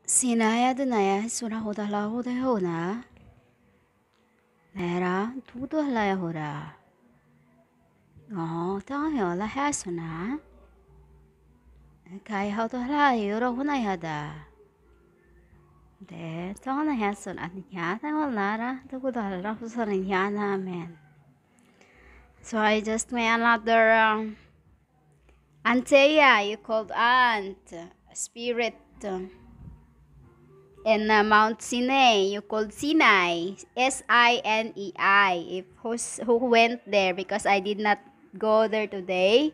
Sinaya dunaya suna hoda la hoda hona. Nera tudo la hoda. Oh, tayo la hasuna. Kai hoda la yoro hona yada. De tayo na hasun at niya tayo lara. Tugo da la hosa niya namin. So I just made another Antea, you called aunt, spirit. In Mount Sinai, you called Sinai, Sinei. If who went there, because I did not go there today,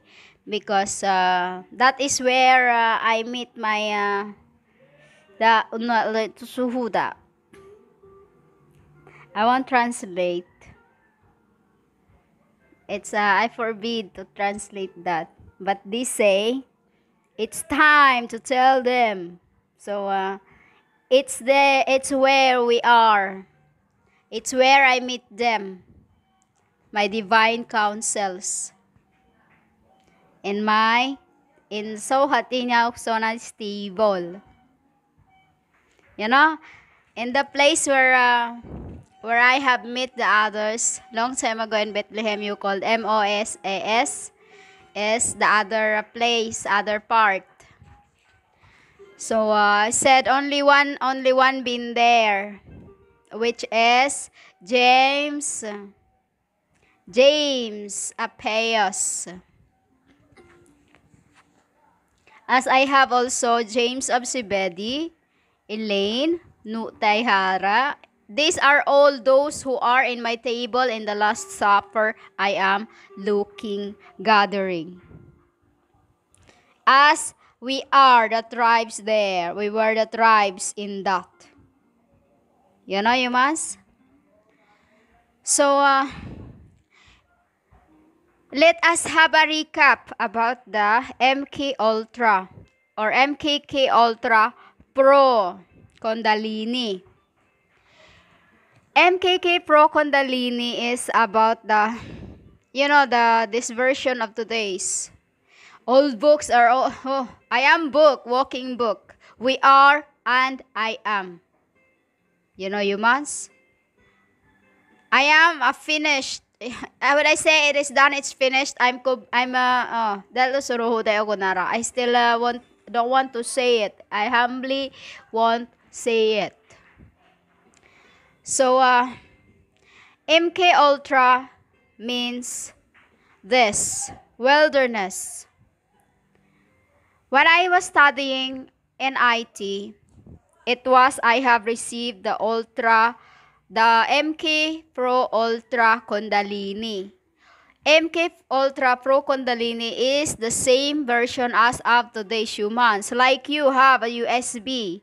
because that is where I meet my the suhuda. I won't translate. It's I forbid to translate that, but they say it's time to tell them. So it's where we are. It's where I meet them, my divine counsels. In Sohatinyaw Sona stable. You know, in the place where I have met the others long time ago in Bethlehem, you called Mosas, is the other place, other part. So I said only one been there, which is James Appius. As I have also James of Zebedee, Elaine, Nutaihara. These are all those who are in my table in the Last Supper I am gathering. As we are the tribes there, we were the tribes in that. You know, you must. So, let us have a recap about the MK Ultra or MKK Ultra Pro Kundalini. MKK Pro Kundalini is about this version of today's. Old books are I am book, walking book. We are and I am. You know, you must. I am a finished. When I say it is done, it's finished. I still don't want to say it. I humbly won't say it. So MK Ultra means this wilderness. When I was studying in IT, I have received the MK Pro Ultra Kundalini. MK Ultra Pro Kundalini is the same version as of today's humans. Like you have a USB,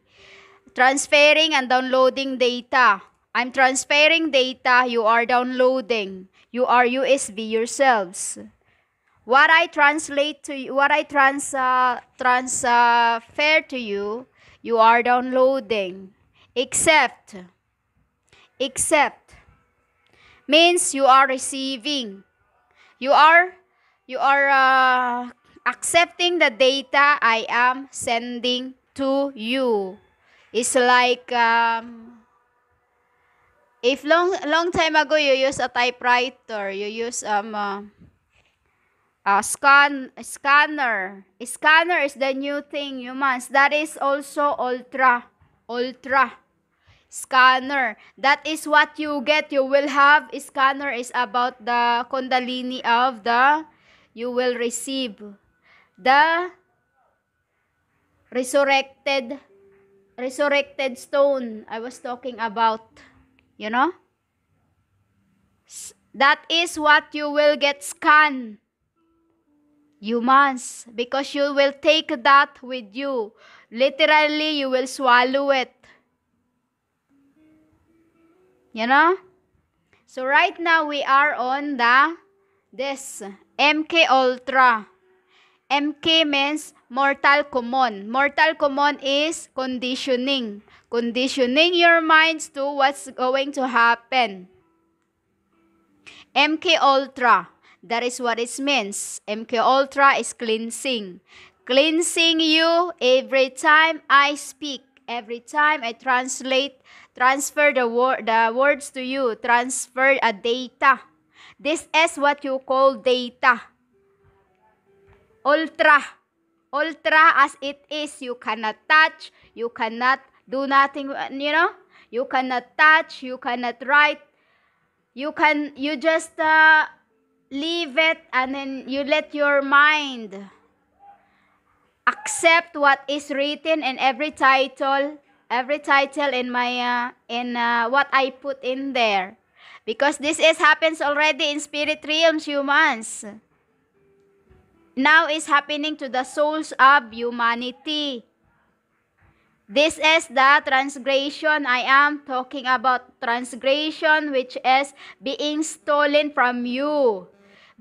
transferring and downloading data. I'm transferring data, you are downloading. You are USB yourselves. What I translate to you, what I transfer to you, you are downloading. Except means you are receiving. You are accepting the data I am sending to you. It's like if long time ago you use a typewriter, you use scanner. Scanner is the new thing, humans. That is also ultra scanner. That is what you get. You will have scanner is about the Kundalini of you will receive the resurrected stone I was talking about. You know? That is what you will get scanned. Humans, because you will take that with you. Literally, you will swallow it. You know? So right now, we are on this MK Ultra. MK means mortal common. Mortal common is conditioning. Conditioning your minds to what's going to happen. MK Ultra, that is what it means. MK Ultra is cleansing. Cleansing you every time I speak. Every time I transfer the words to you, transfer a data. This is what you call data. Ultra. Ultra as it is. You cannot touch. You cannot do nothing, You cannot touch. You cannot write. You just leave it, and then you let your mind accept what is written in every title in my in what I put in there, because this is happens already in spirit realms, humans. Now is happening to the souls of humanity. This is the transgression I am talking about. Transgression, which is being stolen from you.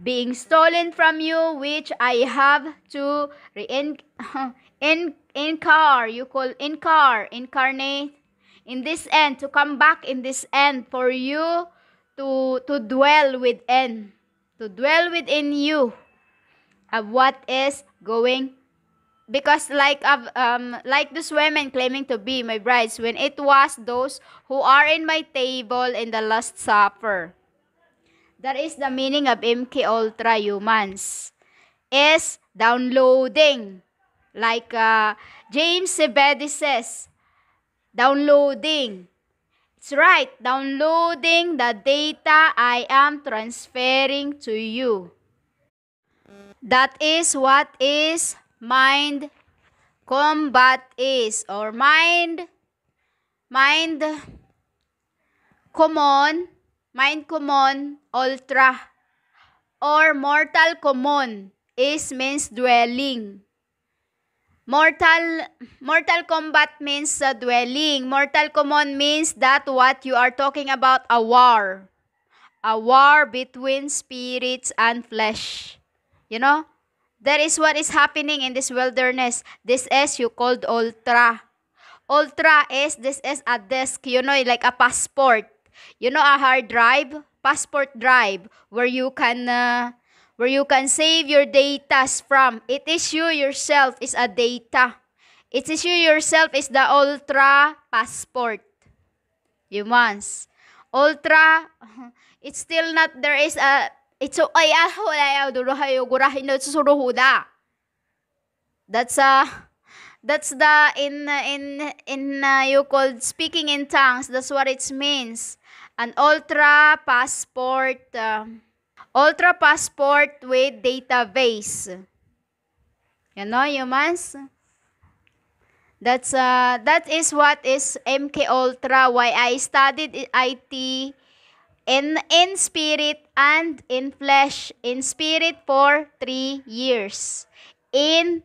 Being stolen from you, which I have to incarnate in this end, to come back in this end for you to dwell within. To dwell within you of what is going. Because like those women claiming to be my brides, when it was those who are in my table in the Last Supper. That is the meaning of MK Ultra, humans. Is downloading. Like James Sebedi says, downloading. It's right, downloading the data I am transferring to you. That is what is mind combat is, or mind common ultra, or mortal common is means dwelling. Mortal combat means dwelling. Mortal common means that what you are talking about, a war between spirits and flesh. That is what is happening in this wilderness. This is you called ultra. Ultra is, this is a disk, like a passport. A hard drive, passport drive, where you can save your data from. It is you yourself is a data. It is you yourself is the ultra passport. Humans. Ultra, it's still not, there is a, it's so that's the in you called speaking in tongues. That's what it means. An ultra passport with database. Humans. That is what is MK Ultra. Why I studied IT in spirit and in flesh. In spirit for 3 years. In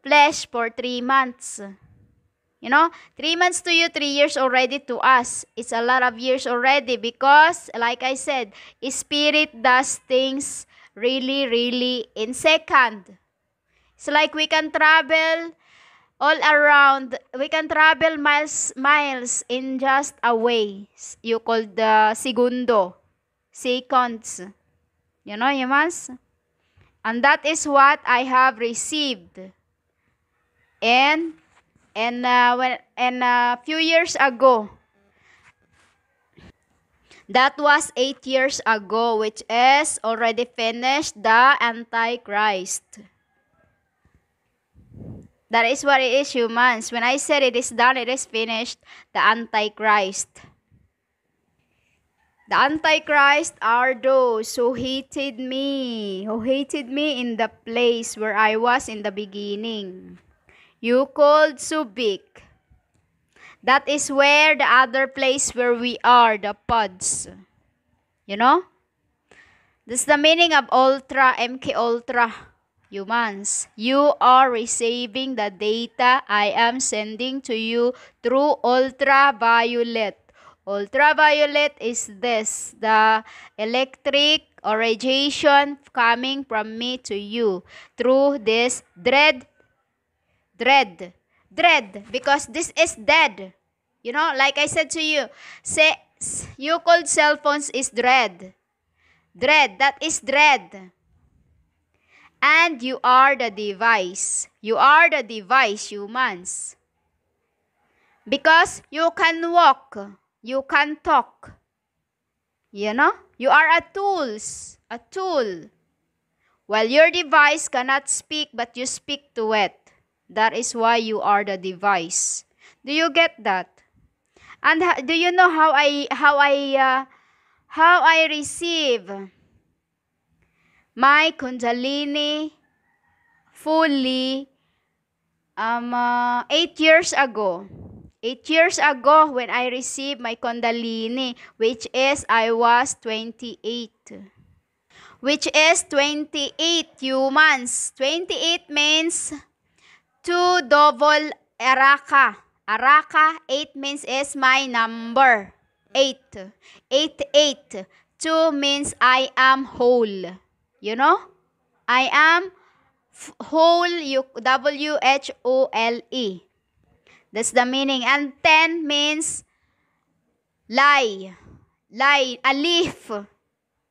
flesh for 3 months. 3 months to you, 3 years already to us. It's a lot of years already, because, like I said, spirit does things really, really in second. It's like we can travel all around. We can travel miles in just a way. You call the seconds. Humans? And that is what I have received. And a few years ago, that was 8 years ago, which is already finished, the Antichrist. That is what it is, humans. When I said it is done, it is finished, the Antichrist. The Antichrist are those who hated me in the place where I was in the beginning. You called Subic. That is where the other place where we are, the pods. That's the meaning of Ultra, MK Ultra. Humans, you are receiving the data I am sending to you through ultraviolet. Ultraviolet is this, the electric or radiation coming from me to you through this dread, because this is dead. Like I said to you, you called cell phones is dread. That is dread. And you are the device. You are the device, humans. Because you can walk, you can talk. You know, you are a tool. While your device cannot speak, but you speak to it. That is why you are the device. Do you get that? And do you know how I receive my Kundalini fully 8 years ago. 8 years ago when I received my Kundalini, which is I was 28. Which is 28 humans. 28 means 2 double araka. Araka, 8 means is my number. 8. 8, 8. 2 means I am whole. You know? I am whole, WHOLE. That's the meaning. And 10 means lie. Lie, a leaf.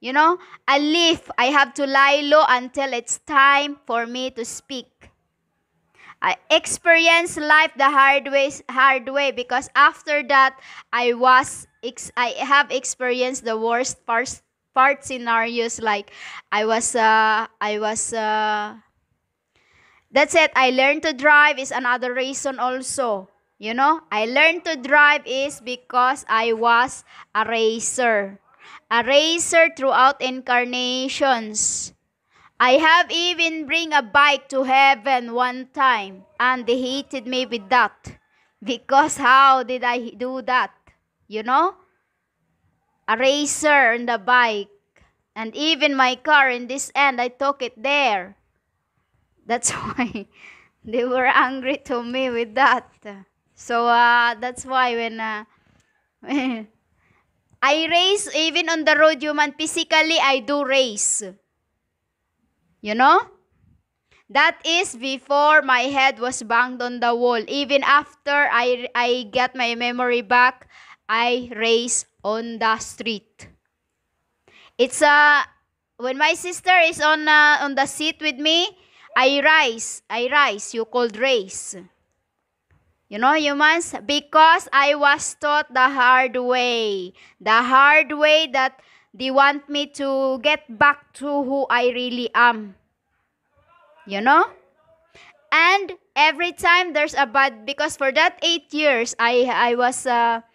You know, a leaf. I have to lie low until it's time for me to speak. I experienced life the hard way because after that I have experienced the worst part scenarios, like I was that's it. I learned to drive is another reason also. You know, I learned to drive is because I was a racer. A racer throughout incarnations. I have even bring a bike to heaven one time, and they hated me with that. Because how did I do that? You know? A racer on the bike. And even my car in this end, I took it there. That's why they were angry to me with that. So that's why when I race, even on the road, human, physically I do race. You know? That is before my head was banged on the wall. Even after I get my memory back, I race on the street. It's when my sister is on the seat with me, I rise. You called race. You know, humans, because I was taught the hard way. The hard way that they want me to get back to who I really am. You know? And every time there's a bad, because for that 8 years, I was on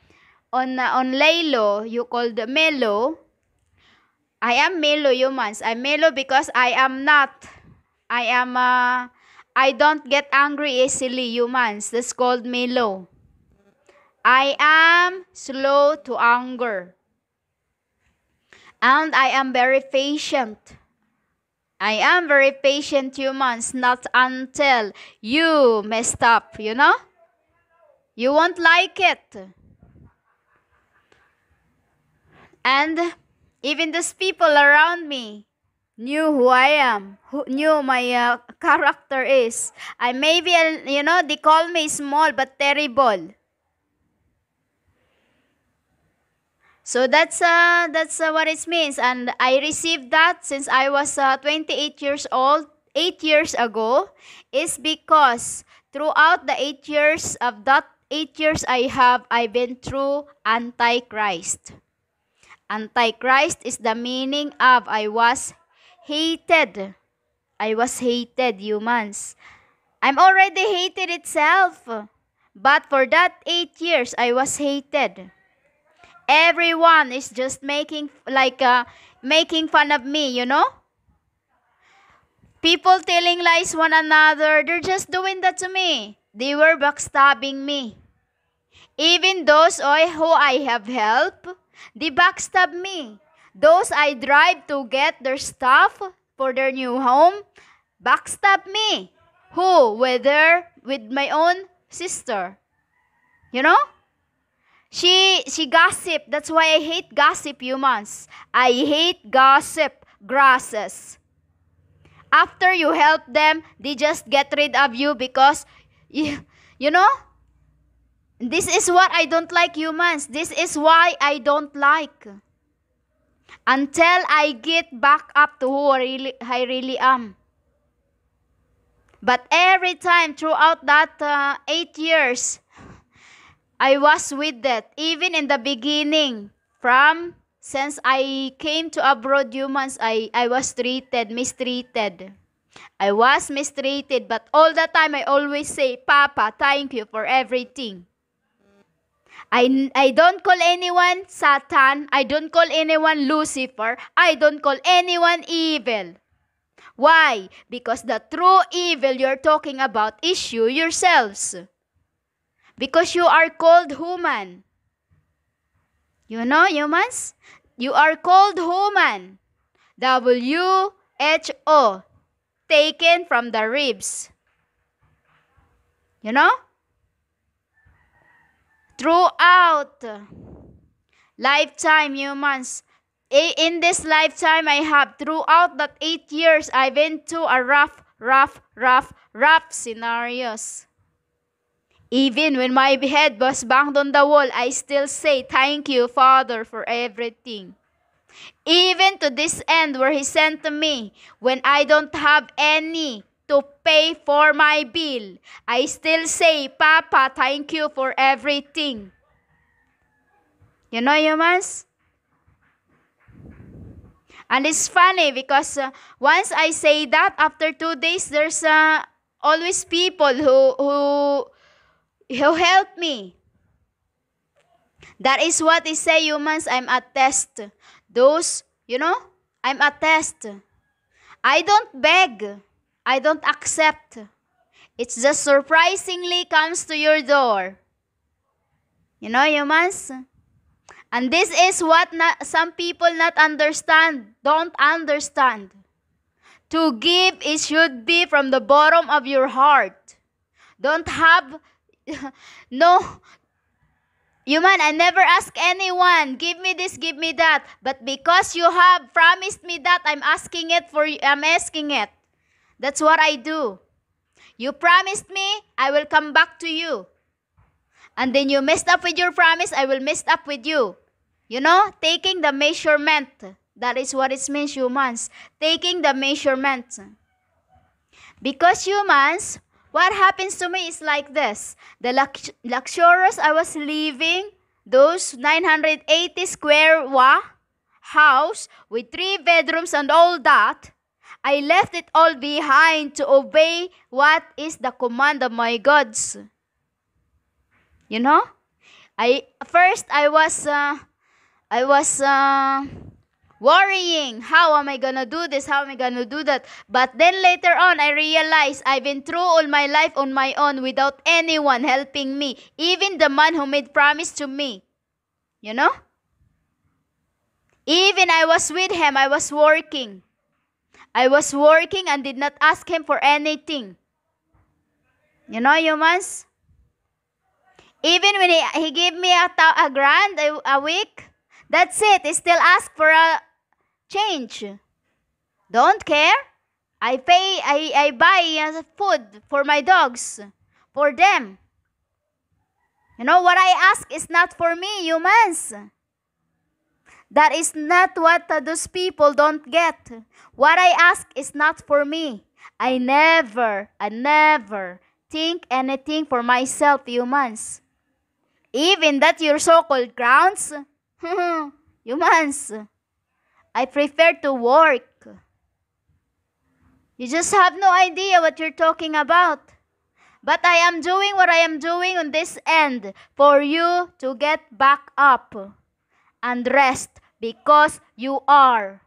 Laylo, you called Melo. I am Melo, humans. I'm Melo because I don't get angry easily, humans. That's called Melo. I am slow to anger. And I am very patient. I am very patient, humans, not until you messed up, you know? You won't like it. And even those people around me knew who I am, who knew my character is. I maybe, you know, they call me small but terrible. So that's what it means. And I received that since I was 28 years old, 8 years ago, is because throughout the 8 years of that 8 years I've been through Antichrist. Antichrist is the meaning of I was hated. I was hated, humans. I'm already hated itself. But for that 8 years, I was hated. Everyone is just making fun of me, you know? People telling lies one another, they're just doing that to me. They were backstabbing me. Even those who I have helped, they backstab me. Those I drive to get their stuff for their new home, backstab me. Who? With my own sister. You know? She gossip. That's why I hate gossip, humans. I hate gossip grasses. After you help them, they just get rid of you because, you know, this is what I don't like, humans. This is why I don't like. Until I get back up to who I really am. But every time throughout that 8 years, I was with that. Even in the beginning, since I came to abroad, humans, I was mistreated. I was mistreated, but all the time I always say, Papa, thank you for everything. I don't call anyone Satan. I don't call anyone Lucifer. I don't call anyone evil. Why? Because the true evil you're talking about is you yourselves. Because you are called human. You know, humans? You are called human. WHO. Taken from the ribs. You know? Throughout lifetime, humans, in this lifetime I have, throughout that 8 years, I've been to a rough scenarios. Even when my head was banged on the wall, I still say, thank you, Father, for everything. Even to this end where He sent to me, when I don't have any to pay for my bill, I still say, Papa, thank you for everything. You know, humans? And it's funny because once I say that, after 2 days, there's always people who help me. That is what they say, humans. I'm a test. Those, you know, I'm a test. I don't beg. I don't accept. It just surprisingly comes to your door. You know, humans? And this is what some people don't understand. To give, it should be from the bottom of your heart. Don't have, no, human, I never ask anyone, give me this, give me that. But because you have promised me that, I'm asking it. That's what I do. You promised me, I will come back to you. And then you messed up with your promise, I will mess up with you. You know, taking the measurement. That is what it means, humans. Taking the measurement. Because humans, what happens to me is like this. The luxurious I was living, those 980 square house with 3 bedrooms and all that, I left it all behind to obey what is the command of my gods. You know? I was worrying, how am I gonna do this? How am I gonna do that? But then later on, I realized I've been through all my life on my own without anyone helping me. Even the man who made promise to me. You know? Even I was with him, I was working. I was working and did not ask him for anything. You know, humans? Even when he gave me a grand a week, that's it. He still ask for a change. Don't care. I buy food for my dogs, for them. You know, what I ask is not for me, humans. That is not what those people don't get. What I ask is not for me. I never think anything for myself, humans. Even that your so-called grounds, humans, I prefer to work. You just have no idea what you're talking about. But I am doing what I am doing on this end for you to get back up and rest, because you are.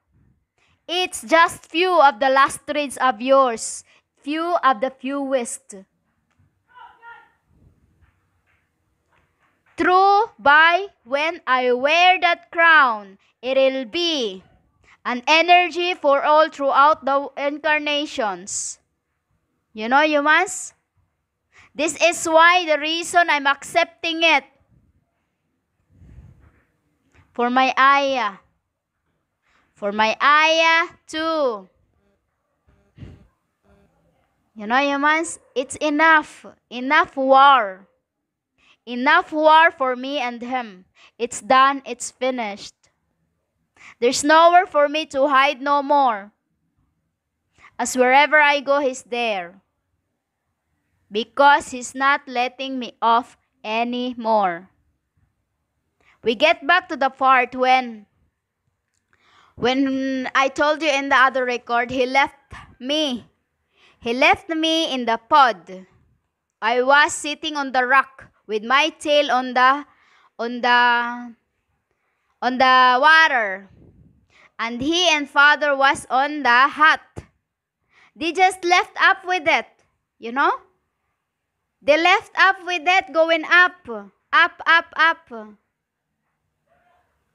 It's just few of the last trades of yours. Few of the fewest. True, by when I wear that crown, it'll be an energy for all throughout the incarnations. You know, humans? This is why the reason I'm accepting it. For my Aya. For my Aya too. You know, humans? It's enough. Enough war. Enough war for me and him. It's done. It's finished. There's nowhere for me to hide no more. As wherever I go, He's there. Because He's not letting me off anymore. We get back to the part when I told you in the other record, he left me. He left me in the pod. I was sitting on the rock with my tail on the on the water. And he and father was on the hut. They just left up with it, you know? They left up with it going up, up, up, up.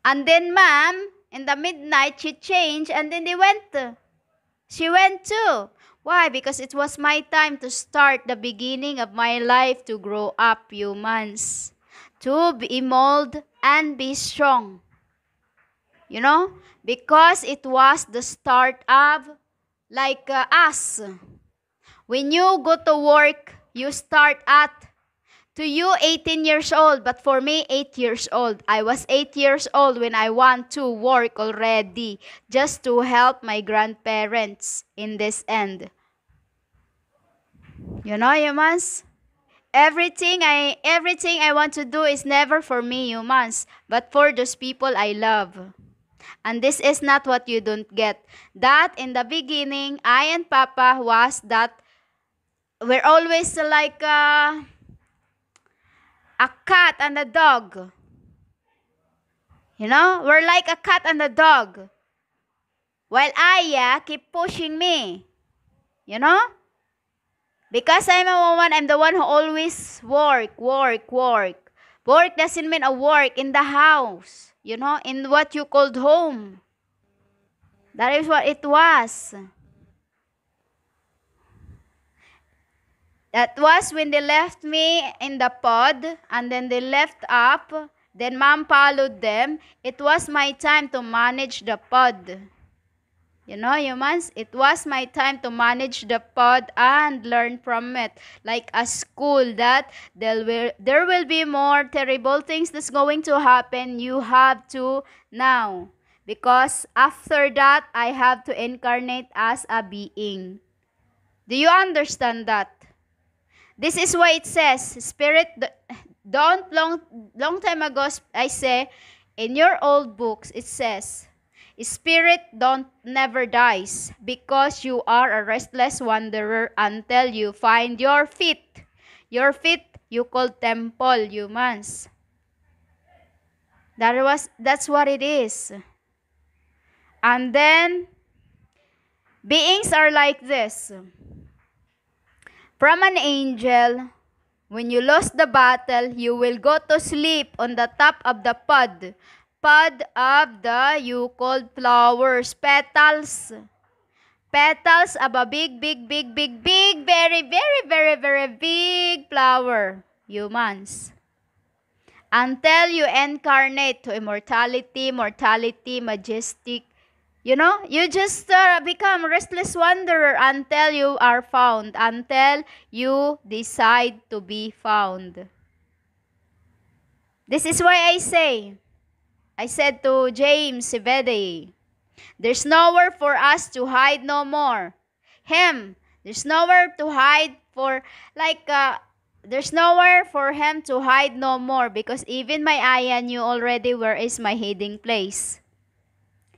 And then mom, in the midnight, she changed and then they went. She went too. Why? Because it was my time to start the beginning of my life to grow up, humans. To be molded and be strong. You know? Because it was the start of like us. When you go to work, you start at, to you, 18 years old, but for me, 8 years old. I was 8 years old when I want to work already, just to help my grandparents in this end. You know, humans? Everything I want to do is never for me, humans, but for those people I love. And this is not what you don't get. That in the beginning, I and Papa was that we're always like a cat and a dog. You know, we're like a cat and a dog. While Aya keep pushing me. You know? Because I'm a woman, I'm the one who always work. Work doesn't mean a work in the house. You know, in what you called home. That is what it was. That was when they left me in the pod and then they left up. Then mom followed them. It was my time to manage the pod. You know, humans, it was my time to manage the pod and learn from it. Like a school that there will be more terrible things that's going to happen. You have to now. Because after that, I have to incarnate as a being. Do you understand that? This is why it says, Spirit, don't long time ago, I say, in your old books, it says, Spirit don't never dies because you are a restless wanderer until you find your feet. Your feet you call temple, humans. That's what it is. And then beings are like this. From an angel, when you lost the battle, you will go to sleep on the top of the pod. Pod of the, you called flowers, petals. Petals of a big, very big flower. Humans. Until you incarnate to immortality, mortality, majestic. You know, you just become restless wanderer until you are found, until you decide to be found. This is why I said to James Sebede, there's nowhere for us to hide no more. There's nowhere to hide for, there's nowhere for him to hide no more, because even my Aya knew already where is my hiding place.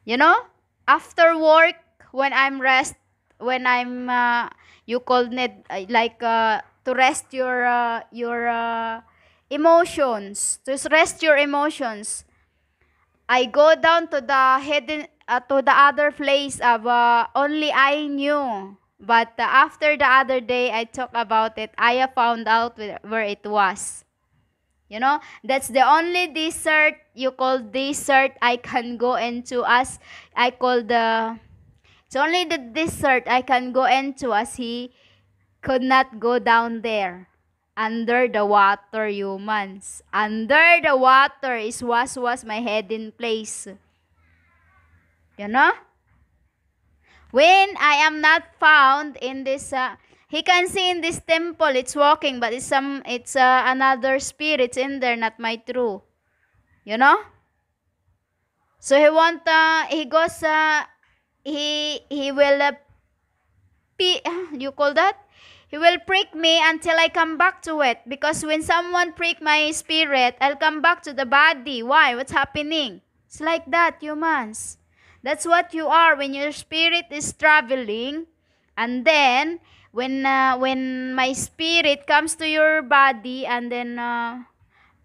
You know? After work, when I'm you called it to rest your emotions, I go down to the hidden to the other place of only I knew. But after the other day I talk about it, I found out where it was. You know, that's the only desert you call desert I can go into, as I call it's only the desert I can go into, as he could not go down there. Under the water, humans. Under the water was my hidden place. You know? When I am not found in this he can see in this temple, it's walking, but it's another spirits in there, not my true. You know? So he goes, he will, you call that? He will prick me until I come back to it. Because when someone prick my spirit, I'll come back to the body. Why? What's happening? It's like that, humans. That's what you are when your spirit is traveling. And then, when my spirit comes to your body and then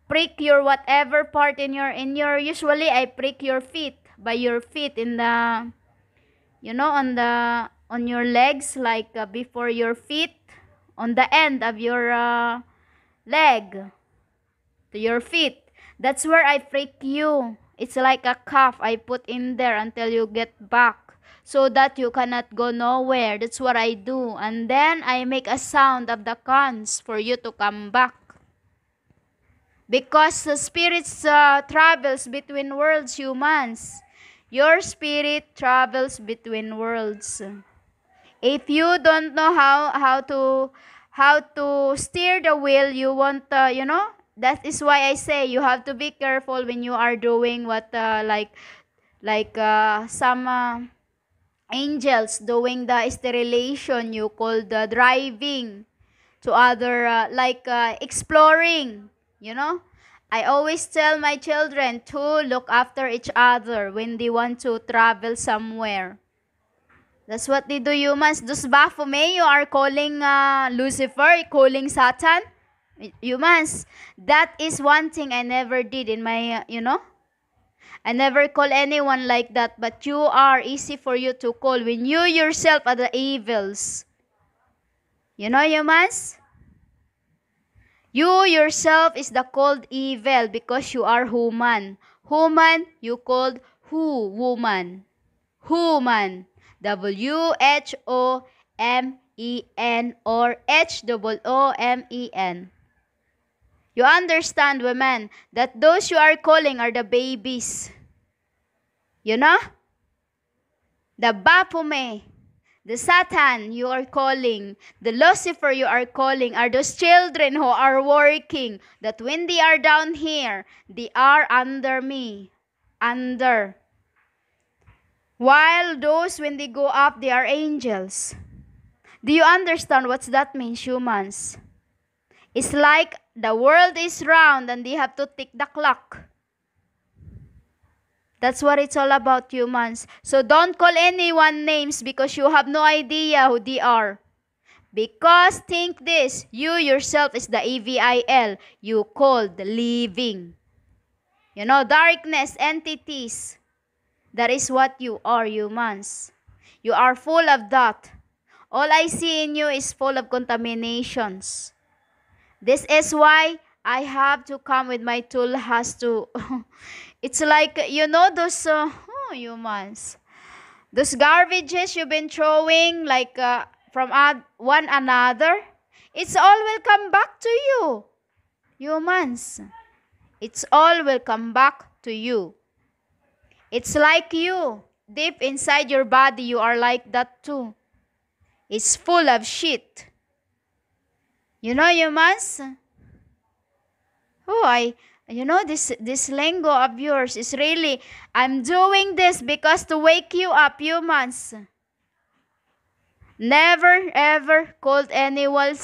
prick your whatever part in your usually I prick your feet, by your feet in the, on your legs, like before your feet, on the end of your leg to your feet. That's where I prick you. It's like a cuff I put in there until you get back, so that you cannot go nowhere. That's what I do. And then I make a sound of the cons for you to come back. Because the spirits travels between worlds, humans. Your spirit travels between worlds. If you don't know how to steer the wheel, you won't, that is why I say you have to be careful when you are doing what, some angels doing the sterilization, you call the driving to other, exploring, I always tell my children to look after each other when they want to travel somewhere. That's what they do, humans. Those Baphomet, you are calling Lucifer, calling Satan. Humans, that is one thing I never did in my, I never call anyone like that. But you are easy for you to call when you yourself are the evils. Humans? You yourself is the called evil because you are human. Human, you called who? Woman. Human. W-H-O-M-E-N or H-O-O-M-E-N. You understand, women, that those you are calling are the babies. The Baphomet, the Satan you are calling, the Lucifer you are calling are those children who are working, that when they are down here, they are under me. Under. While those, when they go up, they are angels. Do you understand what that means, humans? It's like the world is round and they have to tick the clock. That's what it's all about, humans. So don't call anyone names because you have no idea who they are. Because think this, you yourself is the evil. You called the living. Darkness, entities. That is what you are, humans. You are full of that. All I see in you is full of contaminations. This is why I have to come with my tool has to... It's like, those humans. Those garbages you've been throwing like from one another. It's all will come back to you. Humans. It's all will come back to you. It's like you. Deep inside your body, you are like that too. It's full of shit. Humans? This lingo of yours is really, I'm doing this because to wake you up, humans. Never ever called anyone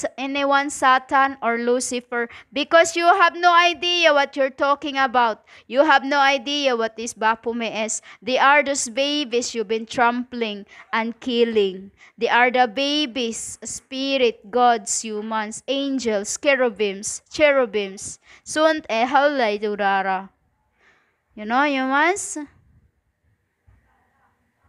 Satan or Lucifer because you have no idea what you're talking about. You have no idea what this Baphomet is. They are those babies you've been trampling and killing. They are the babies, spirit, gods, humans, angels, cherubims. Sunt halay durara. Humans?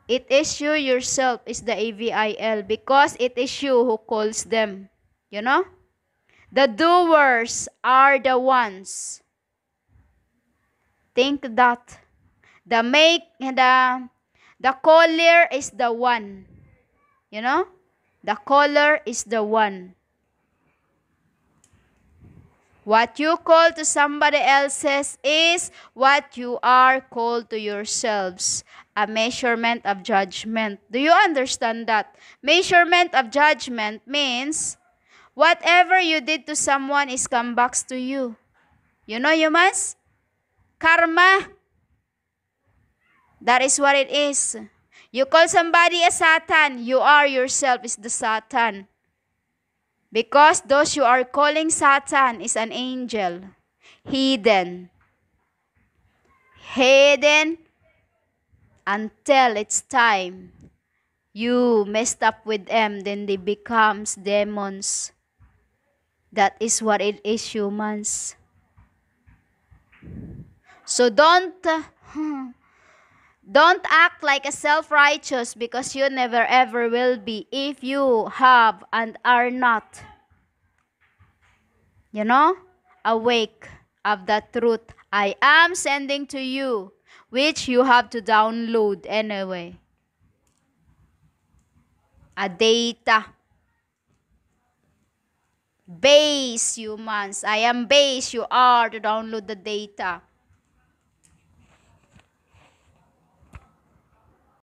It is you yourself is the AVIL because it is you who calls them. The doers are the ones. Think that. The caller is the one. The caller is the one. What you call to somebody else's is what you are called to yourselves. A measurement of judgment. Do you understand that? Measurement of judgment means whatever you did to someone is come back to you. Humans? Karma. That is what it is. You call somebody a Satan, you are yourself is the Satan. Because those you are calling Satan is an angel. Hidden. Hidden until it's time. You messed up with them, then they becomes demons. That is what it is, humans. So don't act like a self-righteous, because you never ever will be if you have and are not, awake of the truth I am sending to you, which you have to download anyway. A data. Base, humans. I am base. You are to download the data.